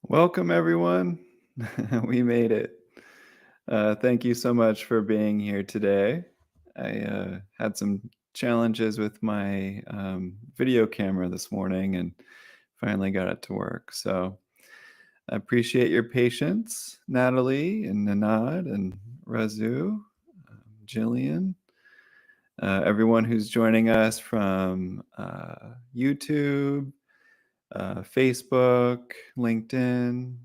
Welcome, everyone. We made it. Thank you so much for being here today. I had some challenges with my video camera this morning and finally got it to work. So I appreciate your patience, Natalie and Nanad and Razu, Jillian, everyone who's joining us from YouTube, Facebook, LinkedIn.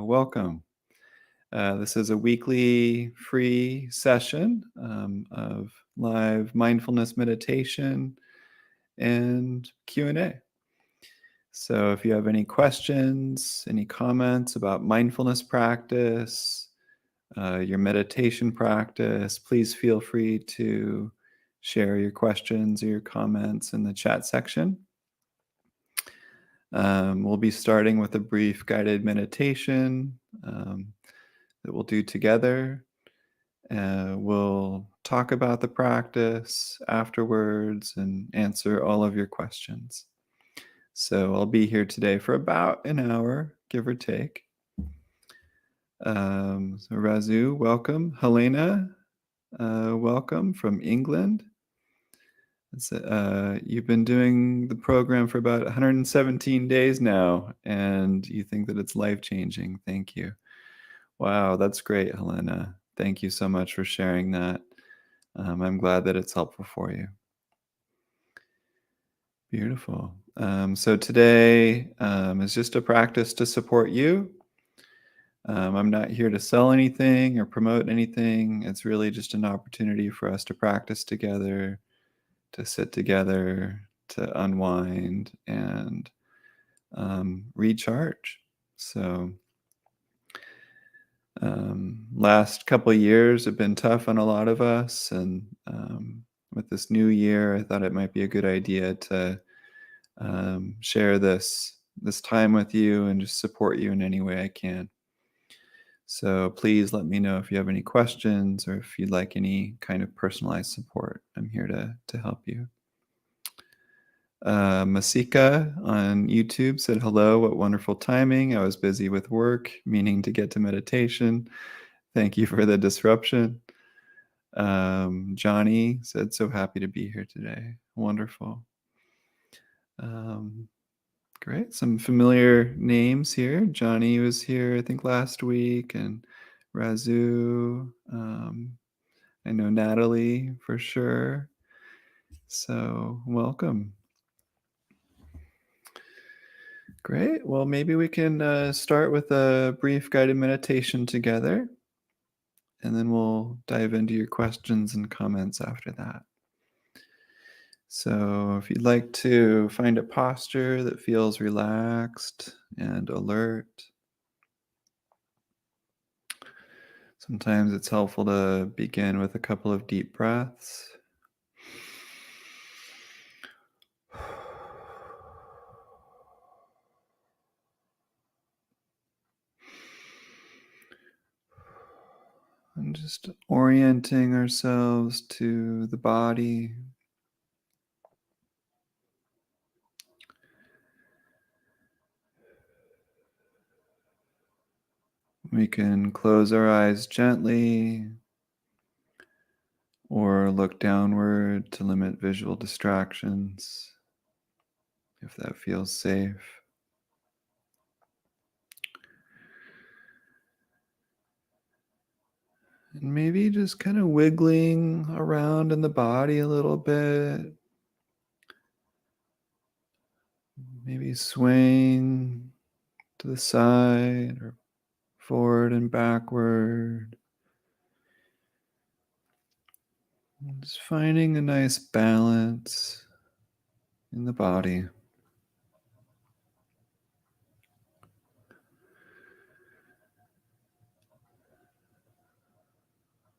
Welcome. This is a weekly free session of live mindfulness meditation and Q&A. So if you have any questions, any comments about mindfulness practice, your meditation practice, please feel free to share your questions or your comments in the chat section. We'll be starting with a brief guided meditation that we'll do together. We'll talk about the practice afterwards and answer all of your questions. So I'll be here today for about an hour, give or take. So Razu, welcome. Helena, welcome from England. You've been doing the program for about 117 days now, and you think that it's life-changing. Thank you. Wow, that's great, Helena. Thank you so much for sharing that. I'm glad that it's helpful for you. Beautiful. So today is just a practice to support you. I'm not here to sell anything or promote anything. It's really just an opportunity for us to practice together, to sit together, to unwind and recharge. So last couple of years have been tough on a lot of us, and with this new year, I thought it might be a good idea to share this time with you and just support you in any way I can. So please let me know if you have any questions or if you'd like any kind of personalized support. I'm here to help you. Masika on YouTube said, hello, what wonderful timing. I was busy with work, meaning to get to meditation. Thank you for the disruption. Johnny said, so happy to be here today. Wonderful. Great. Some familiar names here. Johnny was here, I think, last week, and Razu. I know Natalie for sure. So welcome. Great. Well, maybe we can start with a brief guided meditation together, and then we'll dive into your questions and comments after that. So if you'd like to find a posture that feels relaxed and alert, sometimes it's helpful to begin with a couple of deep breaths. And just orienting ourselves to the body. We can close our eyes gently or look downward to limit visual distractions if that feels safe. And maybe just kind of wiggling around in the body a little bit. Maybe swaying to the side or forward and backward. Just finding a nice balance in the body.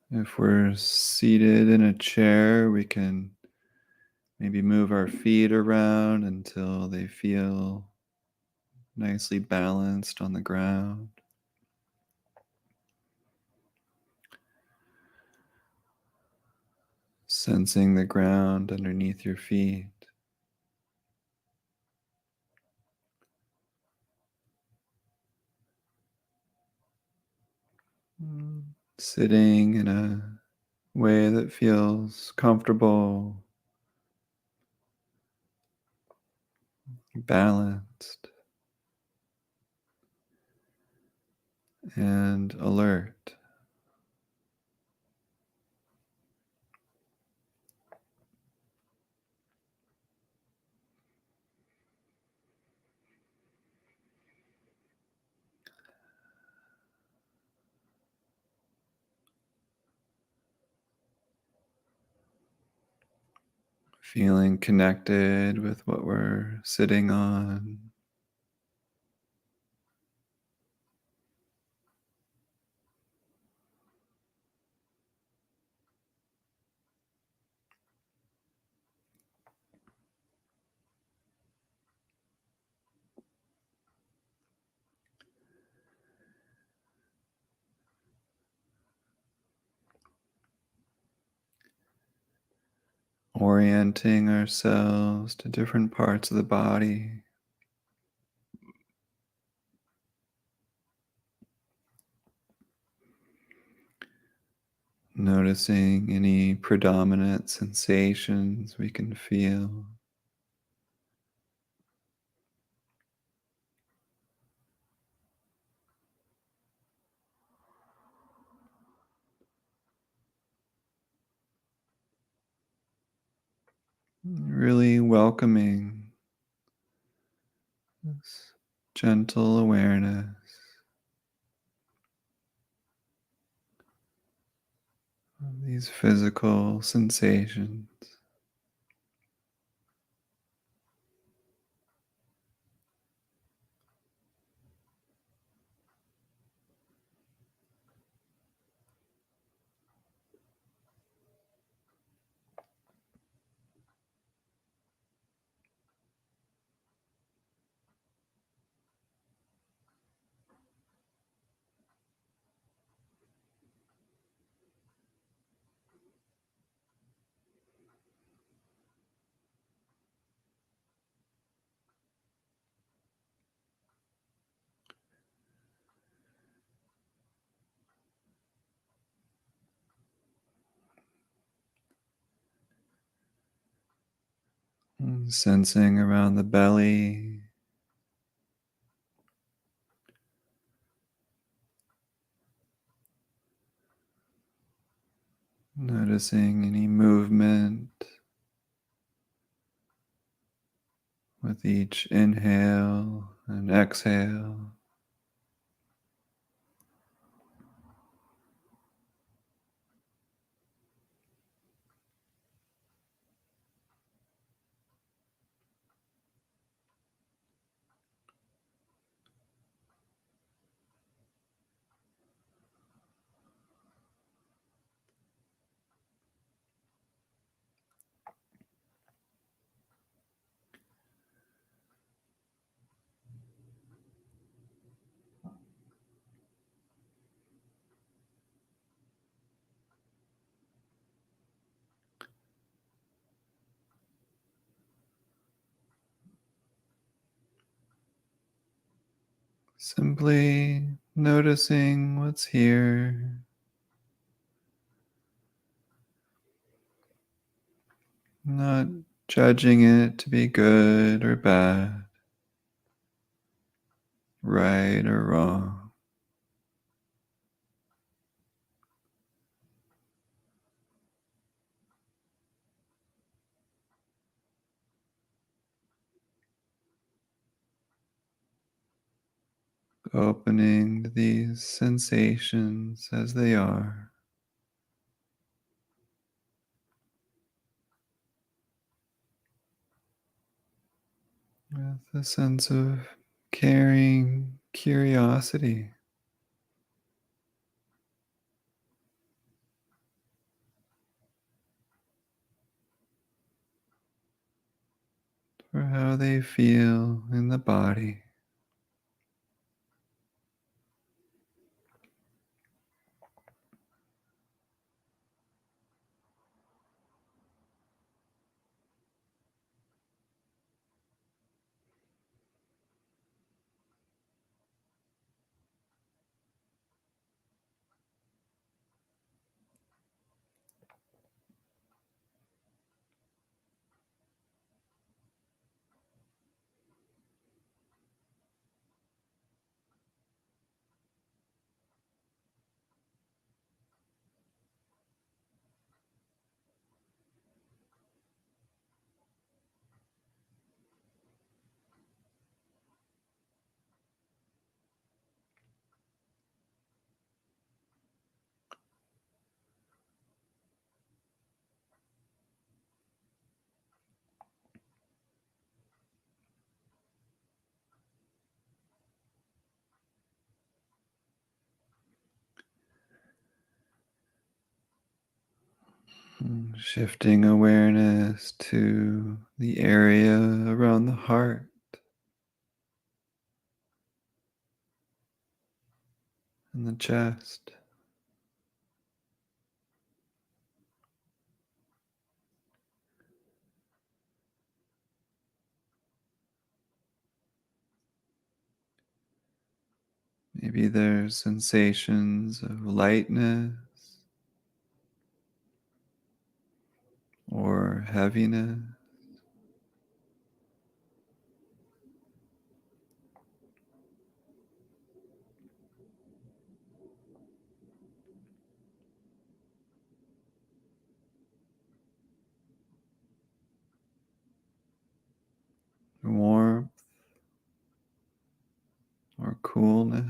If we're seated in a chair, we can maybe move our feet around until they feel nicely balanced on the ground. Sensing the ground underneath your feet. Sitting in a way that feels comfortable, balanced, and alert. Feeling connected with what we're sitting on. Orienting ourselves to different parts of the body, noticing any predominant sensations we can feel. Really welcoming this gentle awareness of these physical sensations. Sensing around the belly, noticing any movement with each inhale and exhale. Simply noticing what's here, not judging it to be good or bad, right or wrong. Opening to these sensations as they are, with a sense of caring curiosity for how they feel in the body. Shifting awareness to the area around the heart and the chest. Maybe there's sensations of lightness or heaviness. Warmth or coolness.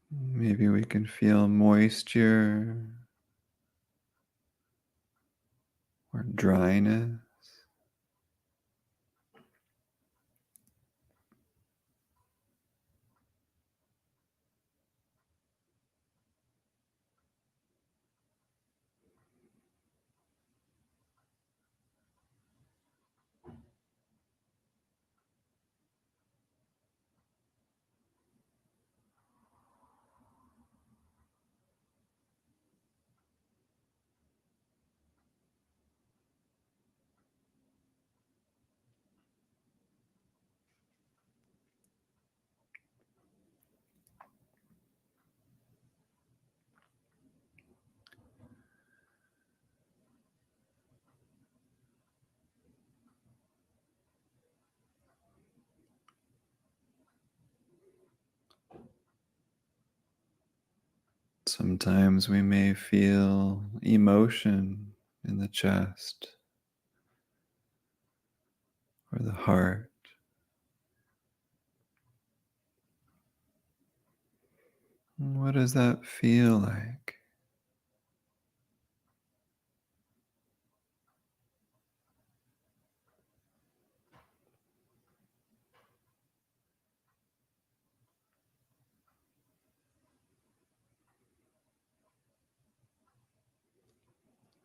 Maybe we can feel moisture or dryness. Sometimes we may feel emotion in the chest or the heart. What does that feel like?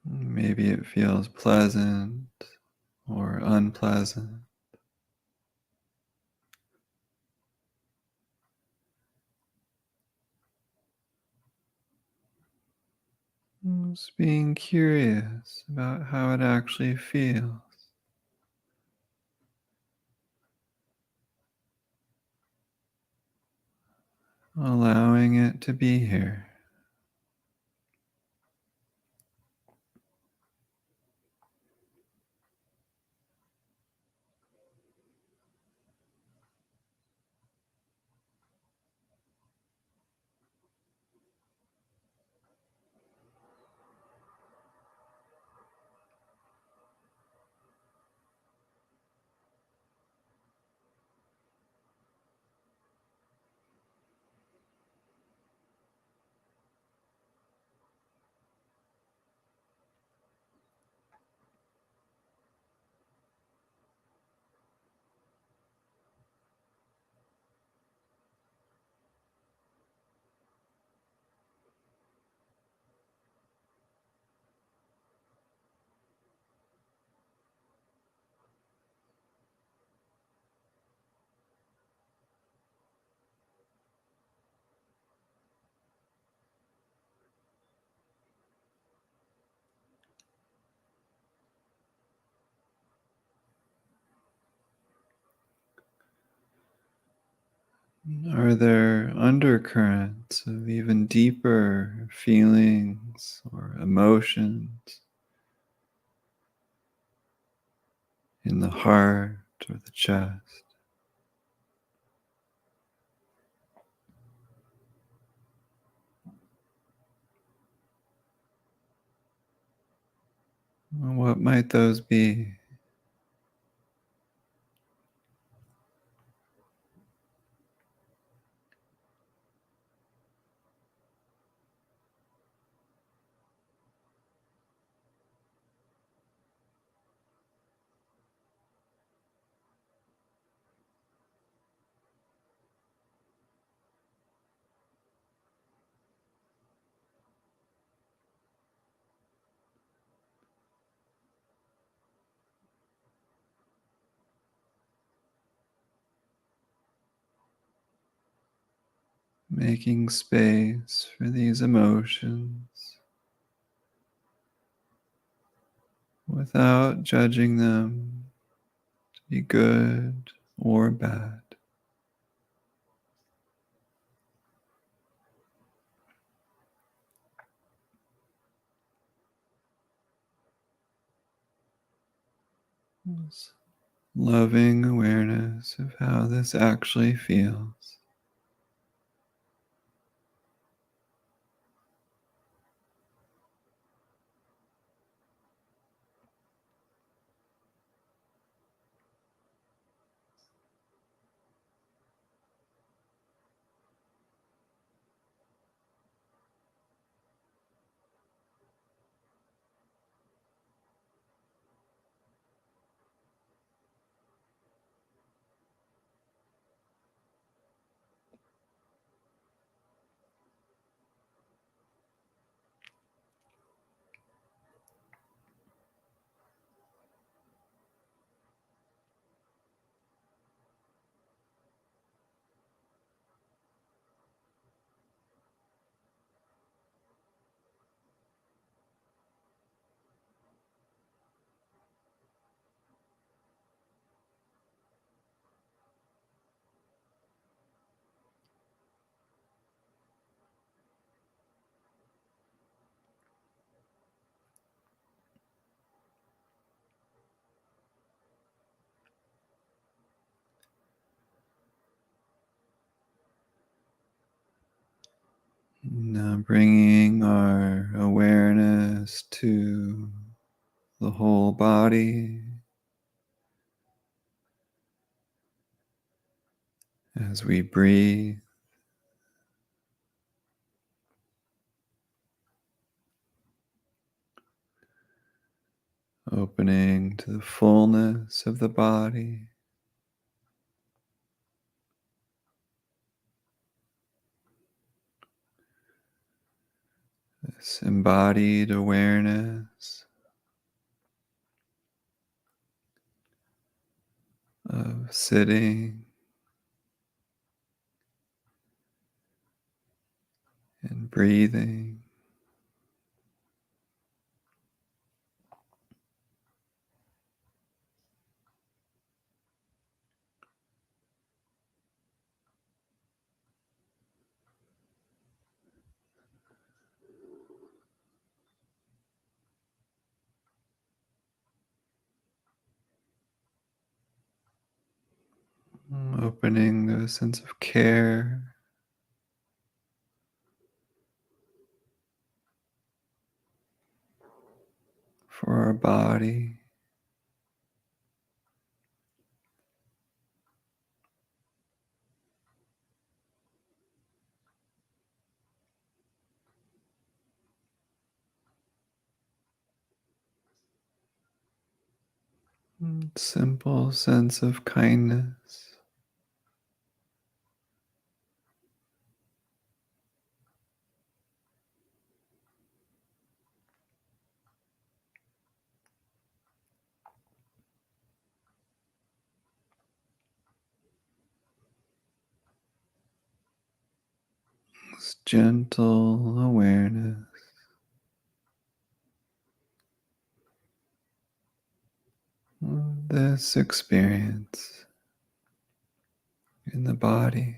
Maybe it feels pleasant or unpleasant. Just being curious about how it actually feels, allowing it to be here. Are there undercurrents of even deeper feelings or emotions in the heart or the chest? What might those be? making space for these emotions without judging them to be good or bad. This loving awareness of how this actually feels. Now bringing our awareness to the whole body as we breathe, opening to the fullness of the body, this embodied awareness of sitting and breathing. Opening to a sense of care for our body. Simple sense of kindness. This gentle awareness of this experience in the body.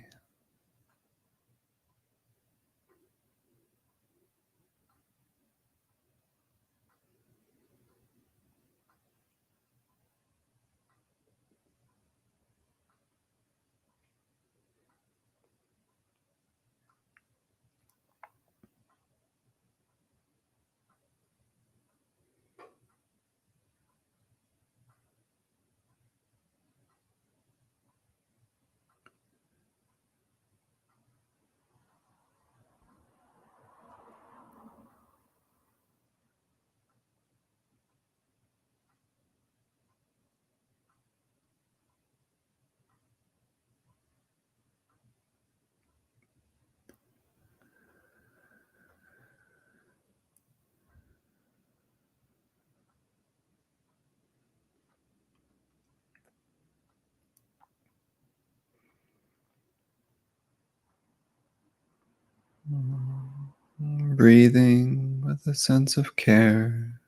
Breathing with a sense of care.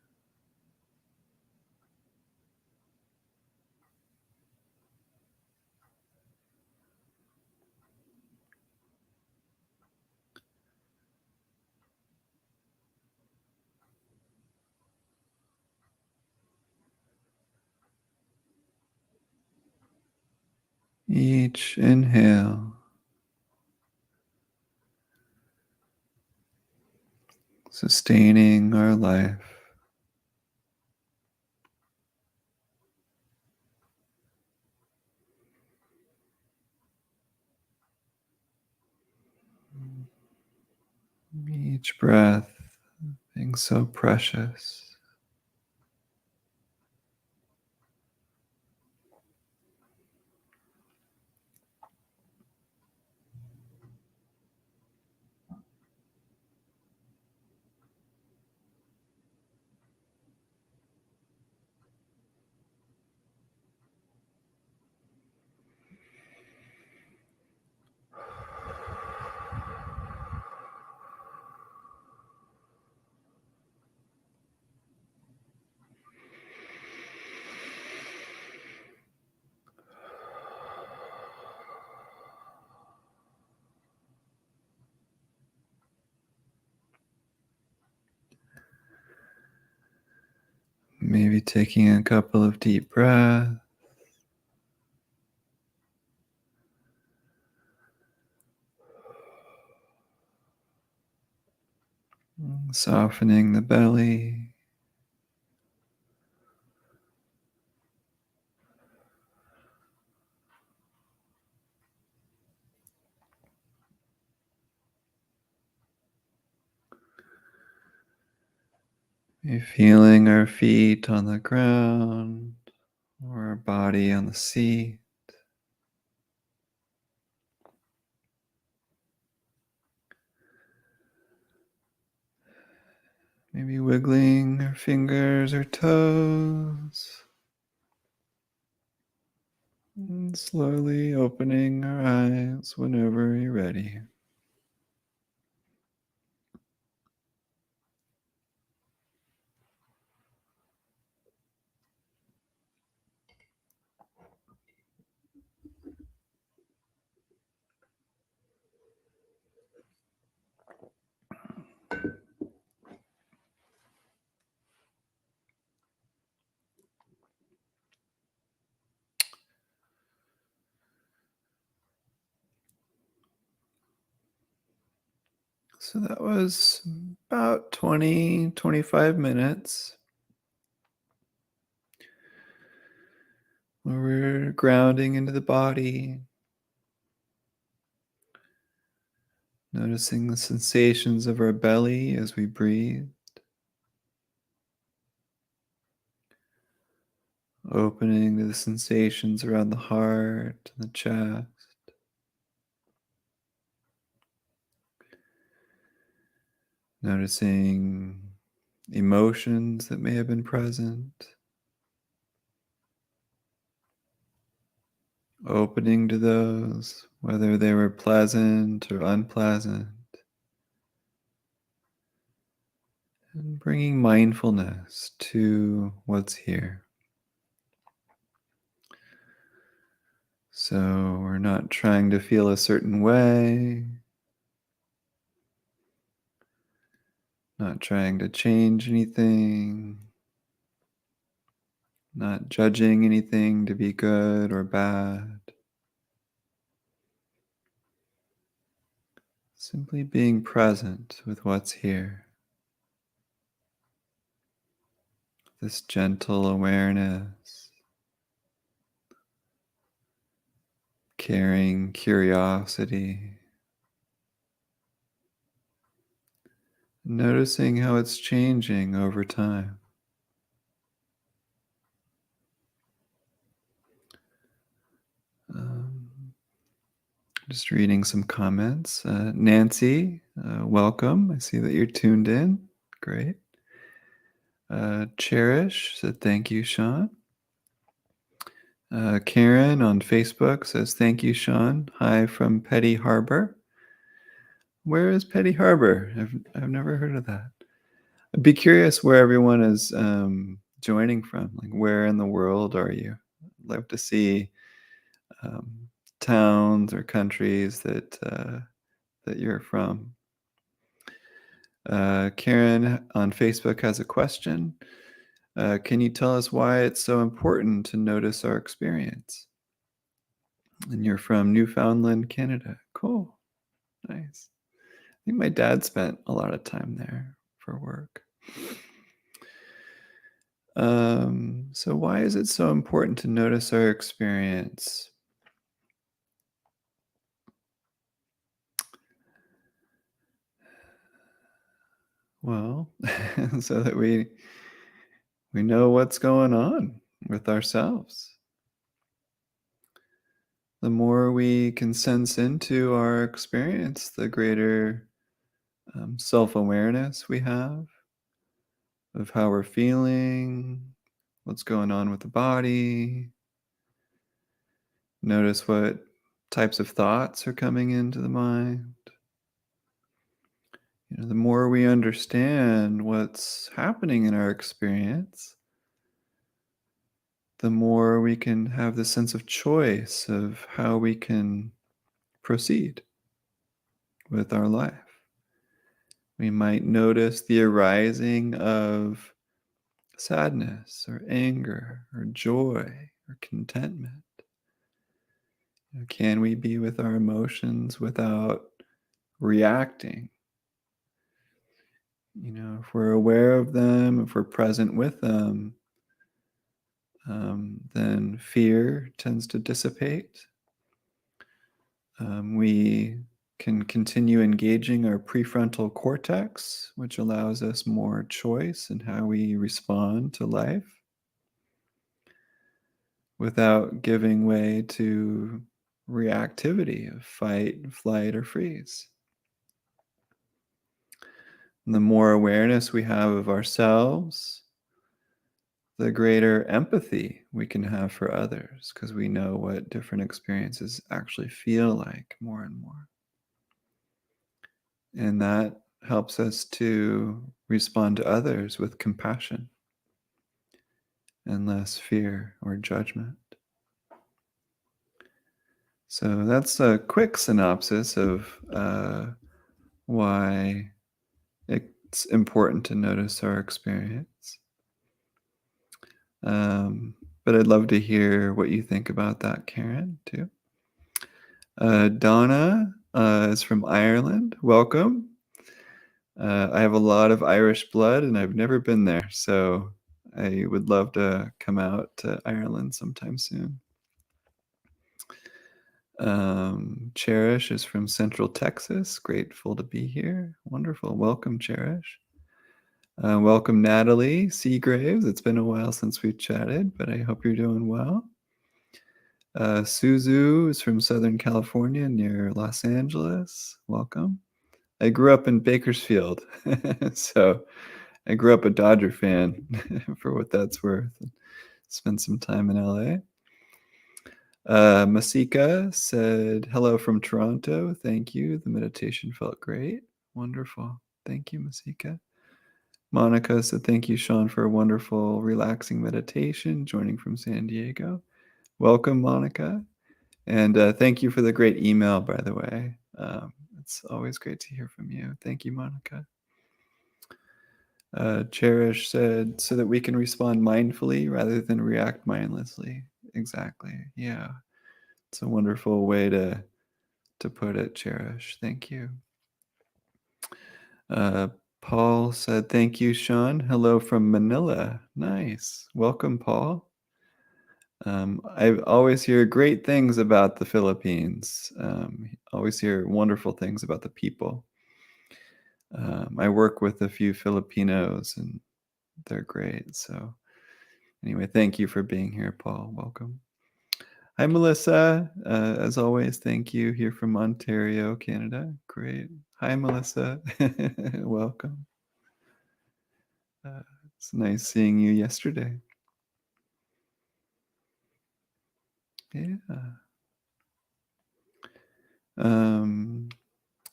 Each inhale, sustaining our life. Each breath being so precious. Maybe taking a couple of deep breaths, softening the belly. Maybe feeling our feet on the ground or our body on the seat. Maybe wiggling our fingers or toes. And slowly opening our eyes whenever you're ready. So that was about 20-25 minutes where we're grounding into the body, noticing the sensations of our belly as we breathe, opening to the sensations around the heart and the chest, noticing emotions that may have been present, opening to those, whether they were pleasant or unpleasant, and bringing mindfulness to what's here. So we're not trying to feel a certain way, not trying to change anything, not judging anything to be good or bad. Simply being present with what's here. This gentle awareness, caring curiosity, noticing how it's changing over time. Um, just reading some comments. Nancy, welcome. I see that you're tuned in. Great. Cherish said, thank you, Sean. Karen on Facebook says, thank you, Sean. Hi from Petty Harbor. Where is Petty Harbor? I've never heard of that. I'd be curious where everyone is joining from. Like, where in the world are you? I'd love to see um, towns or countries that you're from. Karen on Facebook has a question. Can you tell us why it's so important to notice our experience? And you're from Newfoundland, Canada. Cool. Nice. I think my dad spent a lot of time there for work. So why is it so important to notice our experience? Well, so that we know what's going on with ourselves. The more we can sense into our experience, the greater self-awareness we have of how we're feeling, what's going on with the body. Notice what types of thoughts are coming into the mind. The more we understand what's happening in our experience, the more we can have the sense of choice of how we can proceed with our life. We might notice the arising of sadness or anger or joy or contentment. Can we be with our emotions without reacting? If we're aware of them, if we're present with them, then fear tends to dissipate. We can continue engaging our prefrontal cortex, which allows us more choice in how we respond to life without giving way to reactivity of fight, flight, or freeze. And the more awareness we have of ourselves, the greater empathy we can have for others because we know what different experiences actually feel like more and more. And that helps us to respond to others with compassion and less fear or judgment. So that's a quick synopsis of why it's important to notice our experience. But I'd love to hear what you think about that, Karen, too. Donna is from Ireland. Welcome. I have a lot of Irish blood and I've never been there. So I would love to come out to Ireland sometime soon. Cherish is from Central Texas. Grateful to be here. Wonderful. Welcome, Cherish. Welcome, Natalie Seagraves. It's been a while since we've chatted, but I hope you're doing well. Suzu is from Southern California near Los Angeles. Welcome. I grew up in Bakersfield, so I grew up a Dodger fan for what that's worth. Spent some time in LA. Masika said, hello from Toronto. Thank you. The meditation felt great. Wonderful. Thank you, Masika. Monica said, thank you, Sean, for a wonderful, relaxing meditation, joining from San Diego. Welcome, Monica. And thank you for the great email, by the way. It's always great to hear from you. Thank you, Monica. Cherish said, so that we can respond mindfully rather than react mindlessly. Exactly. Yeah. It's a wonderful way to put it, Cherish. Thank you. Paul said, thank you, Sean. Hello from Manila. Nice. Welcome, Paul. I always hear great things about the Philippines. Always hear wonderful things about the people. I work with a few Filipinos and they're great. So anyway, thank you for being here, Paul. Welcome. Hi, Melissa. As always, thank you here from Ontario, Canada. Great. Hi, Melissa. Welcome. It's nice seeing you yesterday. Yeah.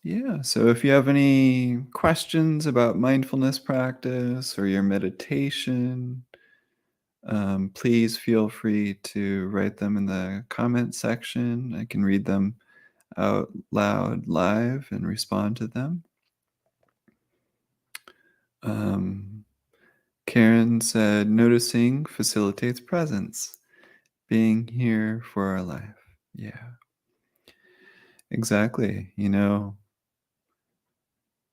Yeah. Yeah, so if you have any questions about mindfulness practice or your meditation, please feel free to write them in the comment section. I can read them out loud live and respond to them. Um, Karen said, noticing facilitates presence, being here for our life. Yeah, exactly.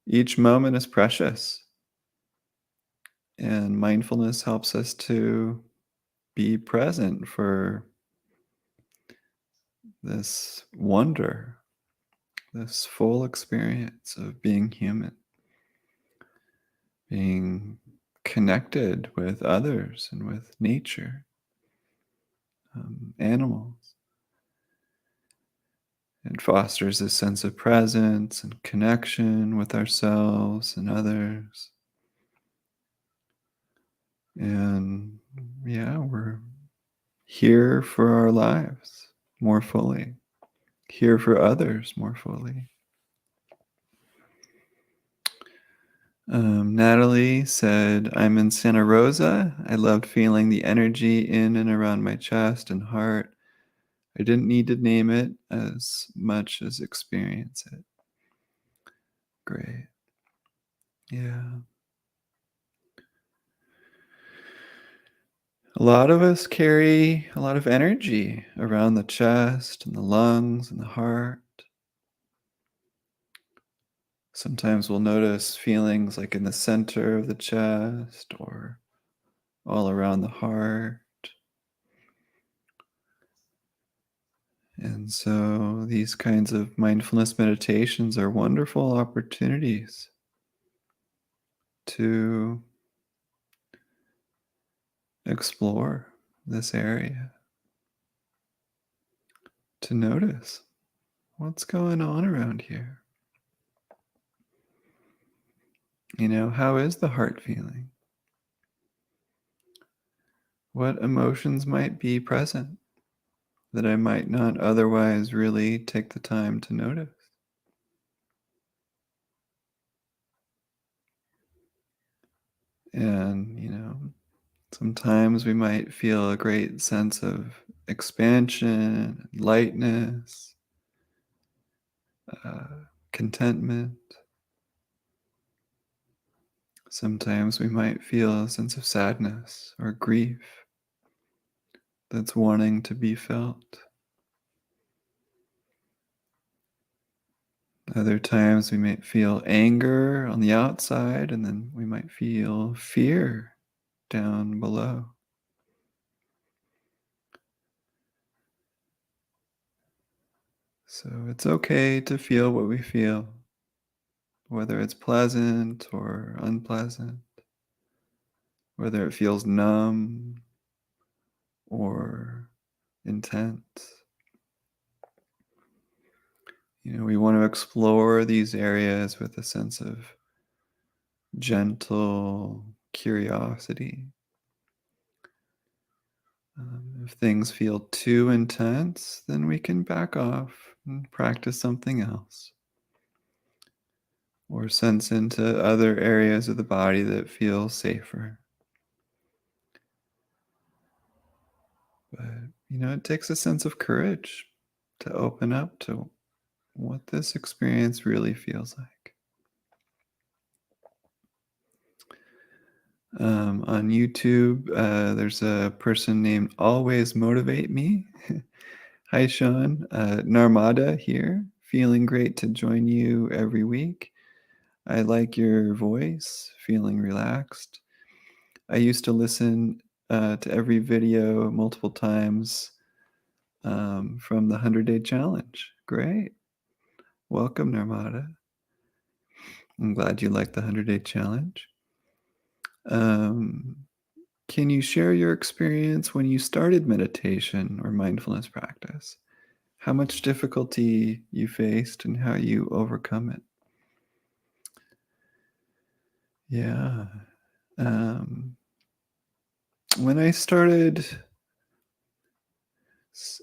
Each moment is precious, and mindfulness helps us to be present for this wonder, this full experience of being human, being connected with others and with nature, animals. It fosters a sense of presence and connection with ourselves and others. And yeah, we're here for our lives more fully, here for others more fully. Natalie said, I'm in Santa Rosa. I loved feeling the energy in and around my chest and heart. I didn't need to name it as much as experience it. Great. Yeah. A lot of us carry a lot of energy around the chest and the lungs and the heart. Sometimes we'll notice feelings like in the center of the chest or all around the heart. And so these kinds of mindfulness meditations are wonderful opportunities to explore this area, to notice what's going on around here. How is the heart feeling? What emotions might be present that I might not otherwise really take the time to notice? And, sometimes we might feel a great sense of expansion, lightness, contentment. Sometimes we might feel a sense of sadness or grief that's wanting to be felt. Other times we might feel anger on the outside, and then we might feel fear down below. So it's okay to feel what we feel, whether it's pleasant or unpleasant, whether it feels numb or intense. We want to explore these areas with a sense of gentle curiosity. If things feel too intense, then we can back off and practice something else, or sense into other areas of the body that feel safer. But, it takes a sense of courage to open up to what this experience really feels like. On YouTube, there's a person named Always Motivate Me. Hi, Sean. Narmada here. Feeling great to join you every week. I like your voice, feeling relaxed. I used to listen to every video multiple times from the 100-Day Challenge. Great. Welcome, Narmada. I'm glad you like the 100-Day Challenge. Um, can you share your experience when you started meditation or mindfulness practice? How much difficulty you faced and how you overcome it? Yeah. When I started,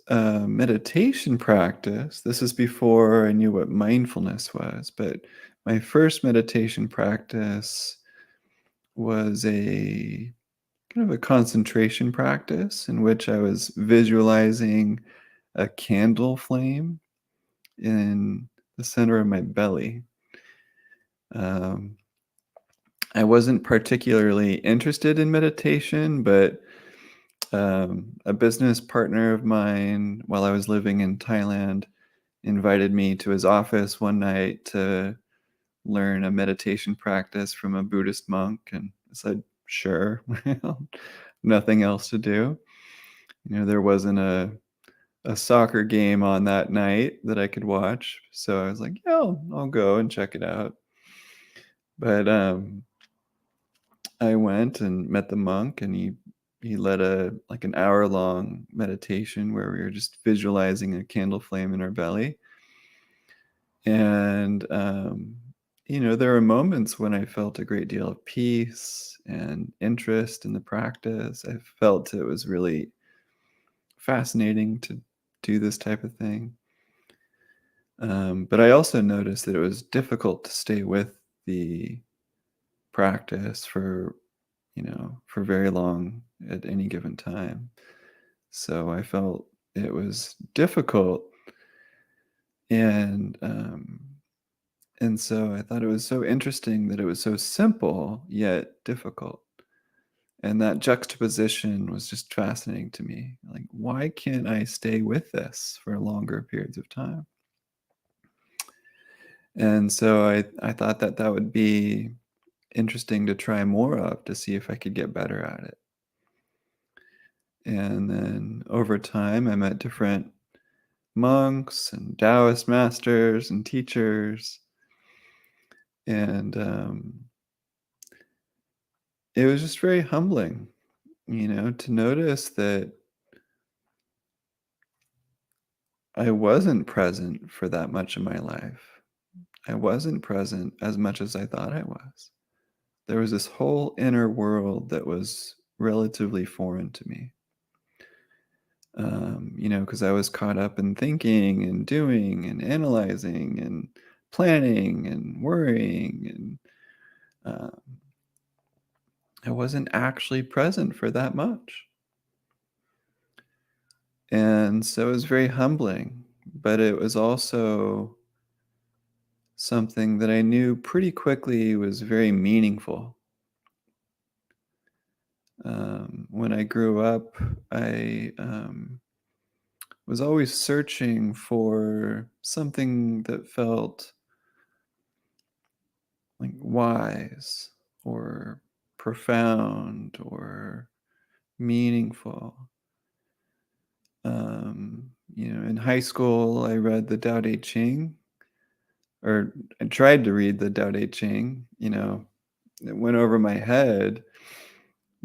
Meditation practice, this is before I knew what mindfulness was, but my first meditation practice was a kind of a concentration practice in which I was visualizing a candle flame in the center of my belly. Um, I wasn't particularly interested in meditation, but a business partner of mine, while I was living in Thailand, invited me to his office one night to learn a meditation practice from a Buddhist monk, and I said, "Sure." Nothing else to do. There wasn't a soccer game on that night that I could watch, so I was like, "Yeah, I'll go and check it out." But I went and met the monk, and he led an hour-long meditation where we were just visualizing a candle flame in our belly. And, there were moments when I felt a great deal of peace and interest in the practice. I felt it was really fascinating to do this type of thing. But I also noticed that it was difficult to stay with the practice for very long at any given time. So I felt it was difficult, and so I thought it was so interesting that it was so simple yet difficult. And that juxtaposition was just fascinating to me. Like, why can't I stay with this for longer periods of time? And so I thought that that would be interesting to try more of to see if I could get better at it. And then over time, I met different monks and Taoist masters and teachers. And it was just very humbling, to notice that I wasn't present for that much of my life. I wasn't present as much as I thought I was. There was this whole inner world that was relatively foreign to me. Because I was caught up in thinking and doing and analyzing and planning and worrying, and um, I wasn't actually present for that much. And so it was very humbling, but it was also something that I knew pretty quickly was very meaningful. When I grew up, I was always searching for something that felt like wise or profound or meaningful. In high school, I read the Tao Te Ching, or I tried to read the Tao Te Ching. It went over my head.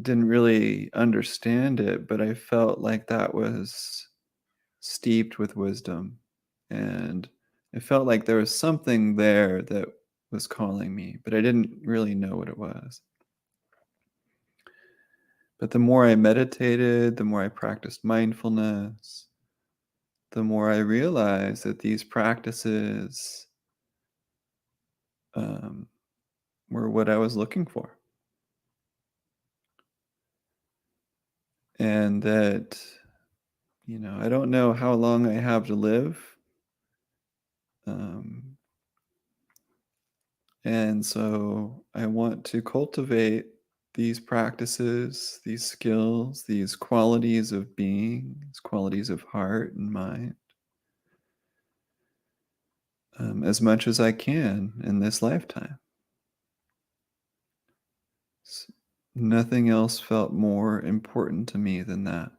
Didn't really understand it, but I felt like that was steeped with wisdom, and it felt like there was something there that was calling me, but I didn't really know what it was. But the more I meditated, the more I practiced mindfulness, the more I realized that these practices um, were what I was looking for, and that I don't know how long I have to live. Um, And so I want to cultivate these practices, these skills, these qualities of being, these qualities of heart and mind, as much as I can in this lifetime. S- Nothing else felt more important to me than that.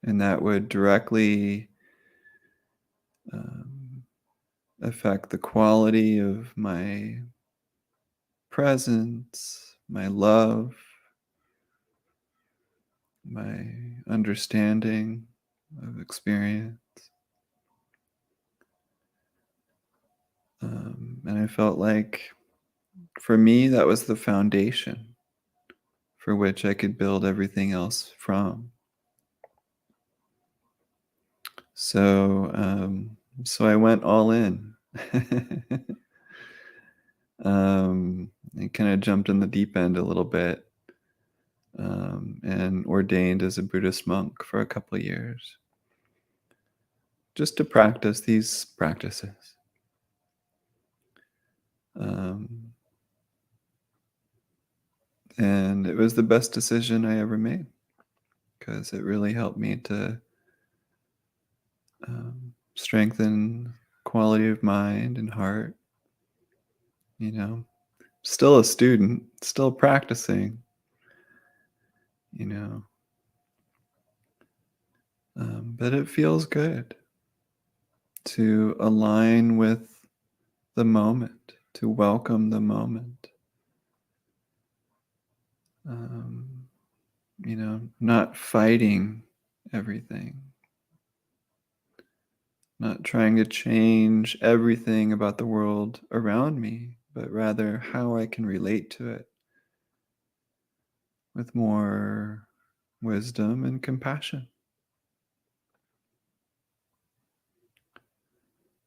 And that would directly um, affect the quality of my presence, my love, my understanding of experience. And I felt like for me, that was the foundation for which I could build everything else from. So, so I went all in. I kind of jumped in the deep end a little bit, and ordained as a Buddhist monk for a couple of years, just to practice these practices. Um, and it was the best decision I ever made because it really helped me to strengthen quality of mind and heart. You know, still a student, still practicing. You know, but it feels good to align with the moment, to welcome the moment. Um, not fighting everything, not trying to change everything about the world around me, but rather how I can relate to it with more wisdom and compassion.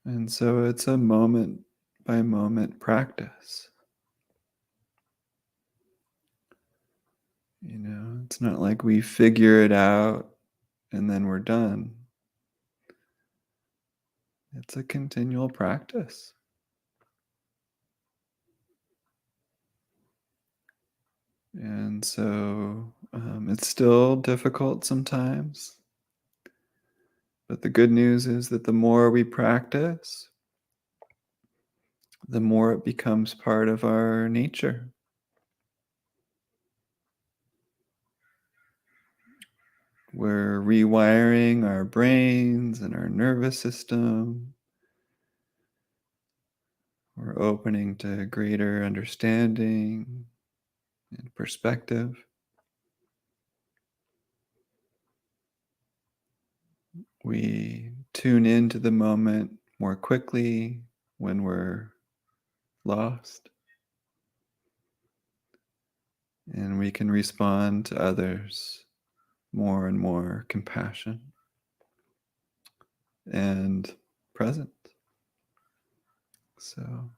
And so it's a moment by moment practice. It's not like we figure it out and then we're done. It's a continual practice. And so it's still difficult sometimes. But the good news is that the more we practice, the more it becomes part of our nature. We're rewiring our brains and our nervous system. We're opening to greater understanding and perspective. We tune into the moment more quickly when we're lost, and we can respond to others more and more compassion and present. So,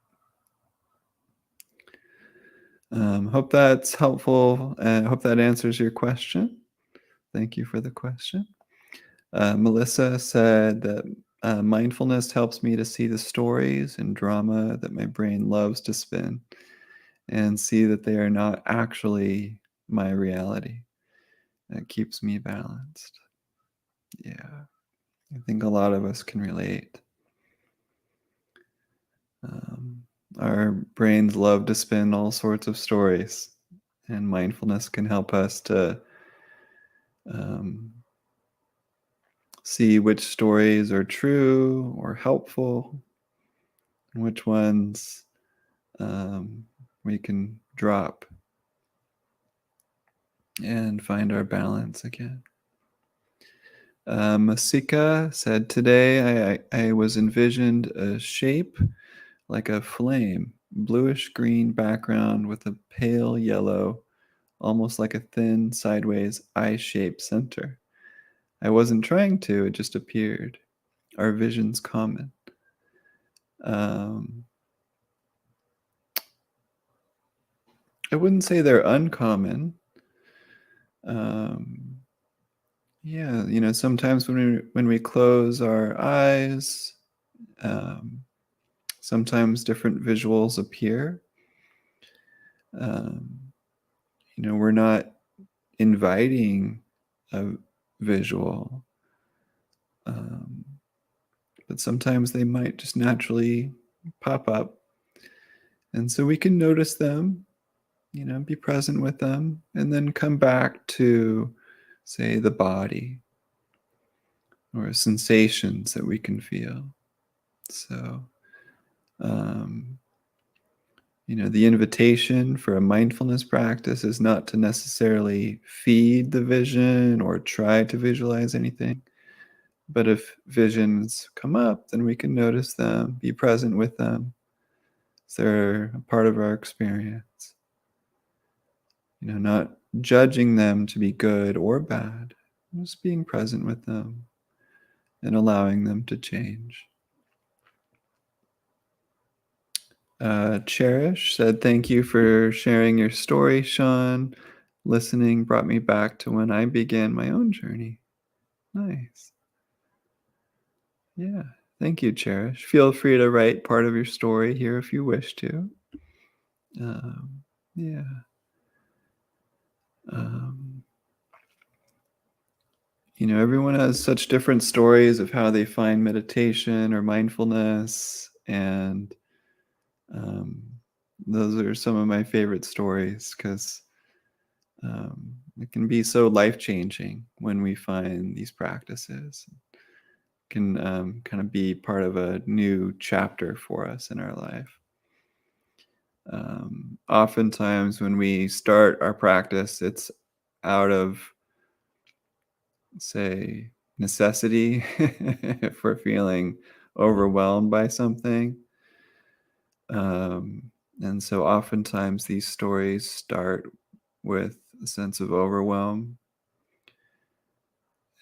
hope that's helpful. I hope that answers your question. Thank you for the question. Melissa said that mindfulness helps me to see the stories and drama that my brain loves to spin and see that they are not actually my reality. That keeps me balanced. Yeah, I think a lot of us can relate. Um, our brains love to spin all sorts of stories, and mindfulness can help us to um, see which stories are true or helpful, and which ones we can drop and find our balance again. Masika said, today I was envisioned a shape like a flame, bluish green background with a pale yellow, almost like a thin, sideways eye shaped center. I wasn't trying to, it just appeared. Are visions common? Um, I wouldn't say they're uncommon. Um, yeah, sometimes when we close our eyes, um, sometimes different visuals appear. Um, we're not inviting a visual, um, but sometimes they might just naturally pop up. And so we can notice them, be present with them, and then come back to, say, the body or sensations that we can feel. So, um, the invitation for a mindfulness practice is not to necessarily feed the vision or try to visualize anything. But if visions come up, then we can notice them, be present with them. They're a part of our experience. Not judging them to be good or bad, just being present with them and allowing them to change. Cherish said, "Thank you for sharing your story, Sean. Listening brought me back to when I began my own journey." Nice. Yeah. Thank you, Cherish. Feel free to write part of your story here if you wish to. Yeah. Um, Everyone has such different stories of how they find meditation or mindfulness, and um, those are some of my favorite stories because it can be so life changing when we find these practices. It can kind of be part of a new chapter for us in our life. Oftentimes, when we start our practice, it's out of, say, necessity if we're feeling overwhelmed by something. Um, and so oftentimes these stories start with a sense of overwhelm.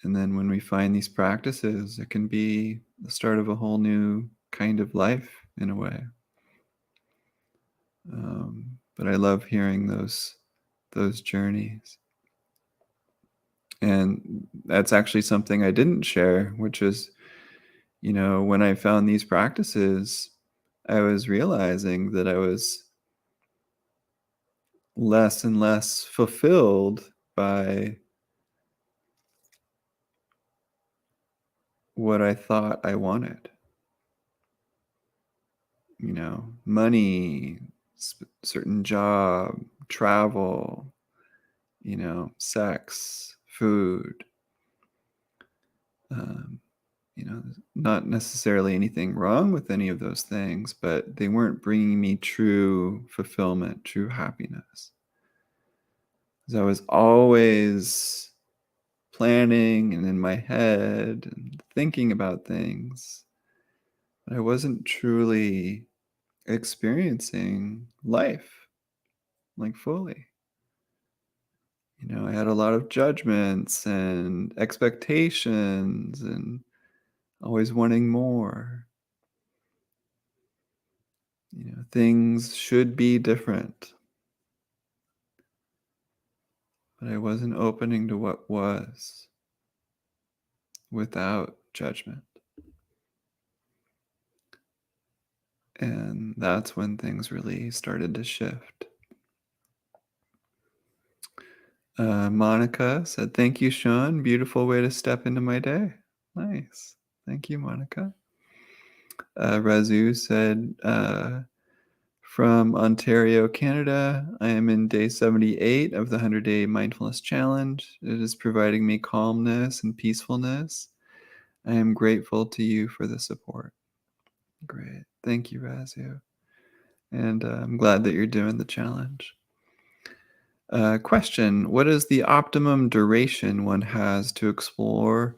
And then when we find these practices, it can be the start of a whole new kind of life in a way. But I love hearing those journeys. And that's actually something I didn't share, which is, when I found these practices, I was realizing that I was less and less fulfilled by what I thought I wanted. Money, certain job, travel, sex, food. Um, not necessarily anything wrong with any of those things, but they weren't bringing me true fulfillment, true happiness. Because I was always planning and in my head and thinking about things, but I wasn't truly experiencing life like fully. I had a lot of judgments and expectations and always wanting more. Things should be different, but I wasn't opening to what was without judgment. And that's when things really started to shift. Monica said, "Thank you, Sean. Beautiful way to step into my day." Nice. Thank you, Monica. Razu said, "From Ontario, Canada, I am in day 78 of the 100-day mindfulness challenge. It is providing me calmness and peacefulness. I am grateful to you for the support." Great. Thank you, Razu. And I'm glad that you're doing the challenge. Question: what is the optimum duration one has to explore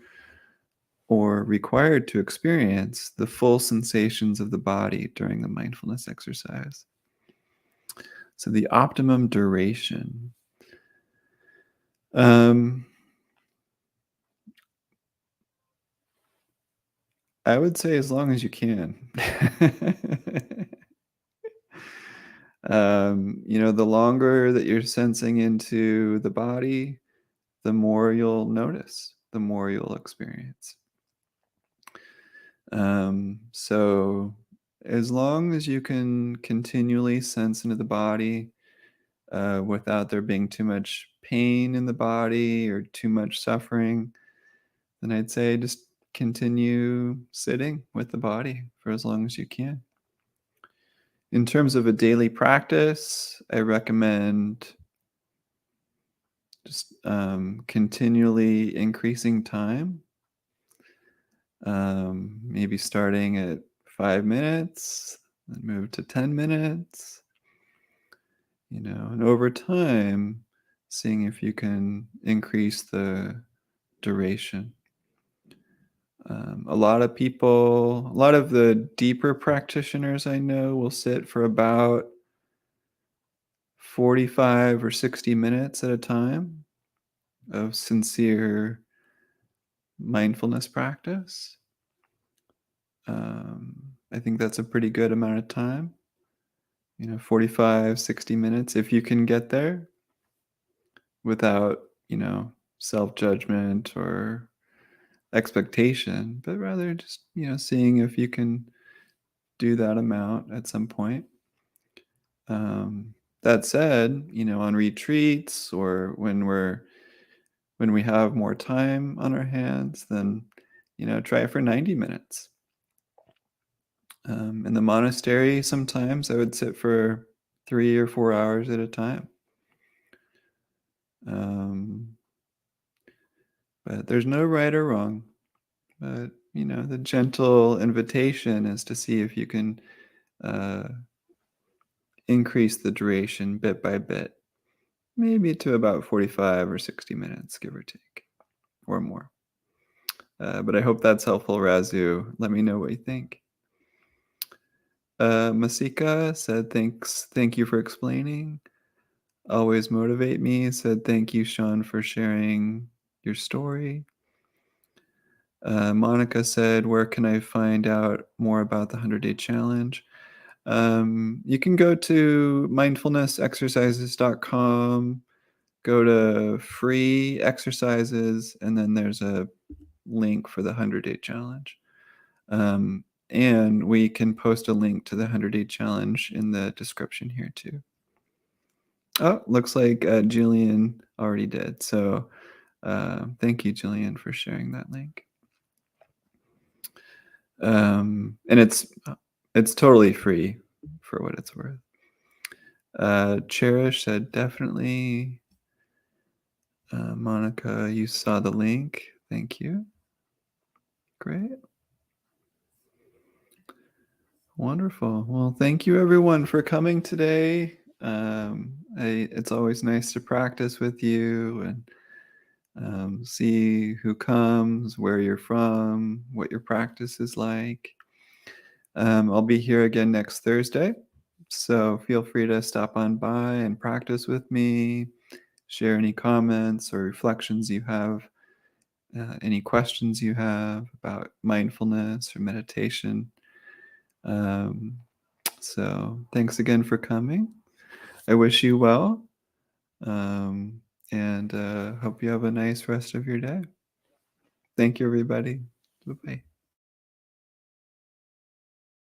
or required to experience the full sensations of the body during the mindfulness exercise? So the optimum duration. Um, I would say as long as you can. The longer that you're sensing into the body, the more you'll notice, the more you'll experience. So as long as you can continually sense into the body without there being too much pain in the body or too much suffering, then I'd say just continue sitting with the body for as long as you can. In terms of a daily practice, I recommend just continually increasing time, maybe starting at 5 minutes, then move to 10 minutes, and over time, seeing if you can increase the duration. A lot of the deeper practitioners I know will sit for about 45 or 60 minutes at a time of sincere mindfulness practice. I think that's a pretty good amount of time, 45, 60 minutes, if you can get there without, self-judgment or expectation, but rather just, seeing if you can do that amount at some point. That said, on retreats or when we have more time on our hands, then, try it for 90 minutes. In the monastery, sometimes I would sit for 3 or 4 hours at a time. Um, but there's no right or wrong. But, the gentle invitation is to see if you can uh, increase the duration bit by bit, maybe to about 45 or 60 minutes, give or take, or more. But I hope that's helpful, Razu. Let me know what you think. Masika said, thank you for explaining. Always motivate me. Said, thank you, Sean, for sharing your story. Monica said, where can I find out more about the 100-day challenge? You can go to mindfulnessexercises.com, go to free exercises, and then there's a link for the 100-day challenge. And we can post a link to the 100-day challenge in the description here too. Oh, looks like Jillian already did. So thank you, Jillian, for sharing that link. And it's totally free for what it's worth. Cherish said, definitely. Monica, you saw the link. Thank you. Great. Wonderful. Well, thank you everyone for coming today. It's always nice to practice with you and see who comes, where you're from, what your practice is like. I'll be here again next Thursday, so feel free to stop on by and practice with me, share any comments or reflections you have, any questions you have about mindfulness or meditation. So thanks again for coming. I wish you well, and hope you have a nice rest of your day. Thank you, everybody. Bye-bye.